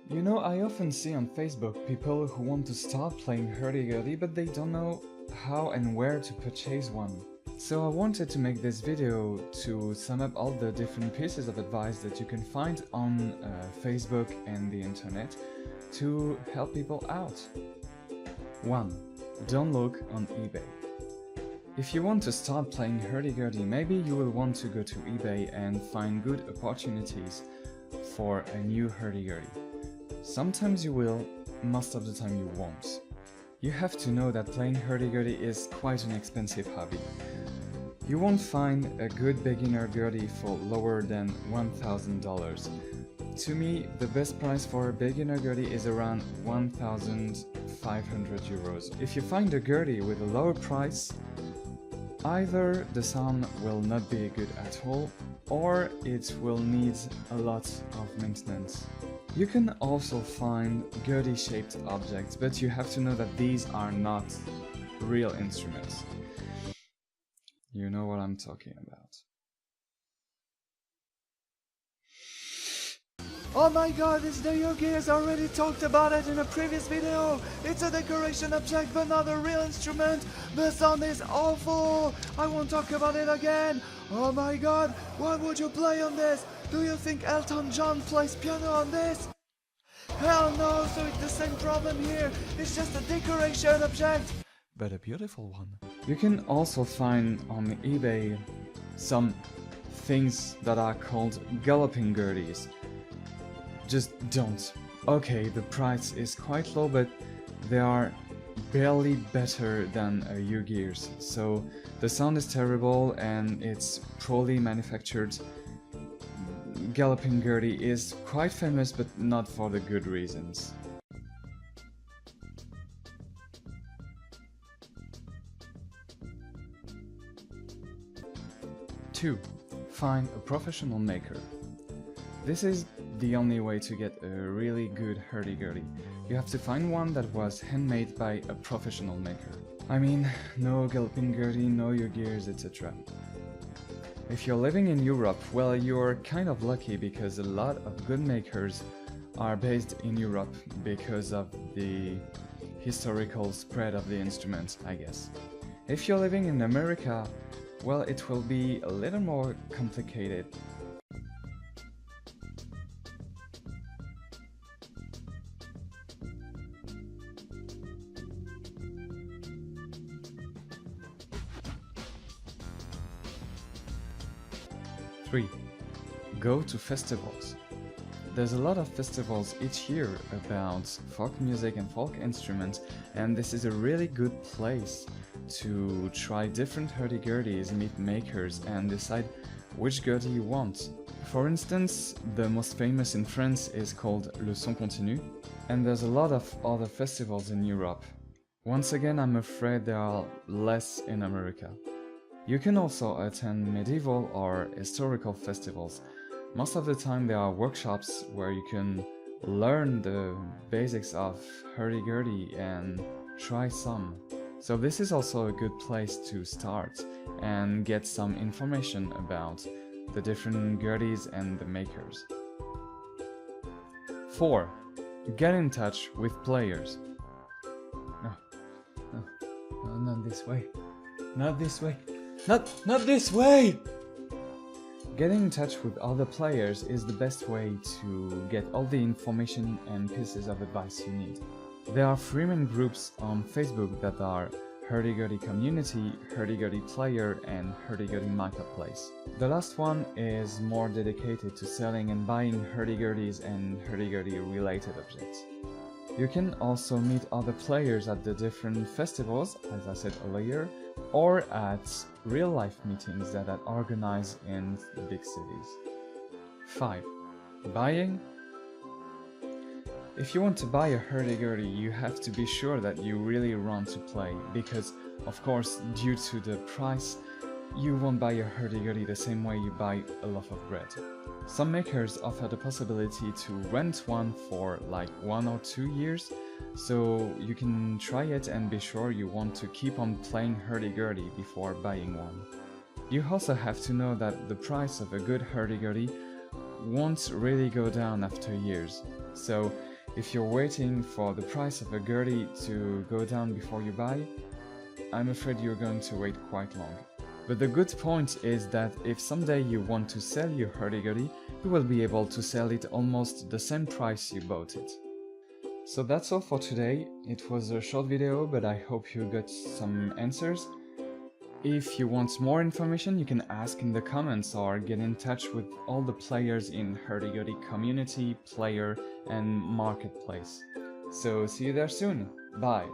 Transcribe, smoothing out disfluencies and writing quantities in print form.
You know, I often see on Facebook people who want to start playing hurdy-gurdy, but they don't know how and where to purchase one. So I wanted to make this video to sum up all the different pieces of advice that you can find on Facebook and the internet to help people out. 1. Don't look on eBay. If you want to start playing hurdy-gurdy, maybe you will want to go to eBay and find good opportunities for a new hurdy-gurdy. Sometimes you will, most of the time you won't. You have to know that playing hurdy-gurdy is quite an expensive hobby. You won't find a good beginner gurdy for lower than $1,000. To me, the best price for a beginner gurdy is around 1,500 euros. If you find a gurdy with a lower price, either the sound will not be good at all, or it will need a lot of maintenance. You can also find gurdy-shaped objects, but you have to know that these are not real instruments. You know what I'm talking about. Oh my god, this new gears already talked about it in a previous video. It's a decoration object but not a real instrument. The sound is awful. I won't talk about it again. Oh my god, why would you play on this? Do you think Elton John plays piano on this? Hell no, so it's the same problem here. It's just a decoration object. But a beautiful one. You can also find on eBay some things that are called galloping gurdies. Just don't. Okay, the price is quite low, but they are barely better than U-gears. So the sound is terrible and it's poorly manufactured. Galloping gurdy is quite famous, but not for the good reasons. Two, find a professional maker. This is the only way to get a really good hurdy-gurdy. You have to find one that was handmade by a professional maker. I mean, no galloping gurdy, no U-gears, etc. If you're living in Europe, well, you're kind of lucky because a lot of good makers are based in Europe because of the historical spread of the instrument, I guess. If you're living in America, well, it will be a little more complicated. Three, go to festivals. There's a lot of festivals each year about folk music and folk instruments, and this is a really good place to try different hurdy-gurdies, meet makers, and decide which gurdy you want. For instance, the most famous in France is called Le Son Continu, and there's a lot of other festivals in Europe. Once again, I'm afraid there are less in America. You can also attend medieval or historical festivals. Most of the time there are workshops where you can learn the basics of hurdy-gurdy and try some. So this is also a good place to start and get some information about the different gurdies and the makers. 4. Get in touch with players. No, not this way. Not this way. Not this way! Getting in touch with other players is the best way to get all the information and pieces of advice you need. There are free main groups on Facebook that are Hurdy-Gurdy Community, Hurdy-Gurdy Player, and Hurdy-Gurdy Marketplace. The last one is more dedicated to selling and buying hurdy-gurdies and hurdy-gurdy related objects. You can also meet other players at the different festivals, as I said earlier, or at real-life meetings that are organized in big cities. 5. Buying. If you want to buy a hurdy-gurdy, you have to be sure that you really want to play, because, of course, due to the price, you won't buy a hurdy-gurdy the same way you buy a loaf of bread. Some makers offer the possibility to rent one for like 1 or 2 years, so you can try it and be sure you want to keep on playing hurdy-gurdy before buying one. You also have to know that the price of a good hurdy-gurdy won't really go down after years, so If you're waiting for the price of a Gurdy to go down before you buy, I'm afraid you're going to wait quite long. But the good point is that if someday you want to sell your hurdy-gurdy, you will be able to sell it almost the same price you bought it. So that's all for today. It was a short video, but I hope you got some answers. If you want more information, you can ask in the comments or get in touch with all the players in hurdy-gurdy community, player, and marketplace. So see you there soon. Bye.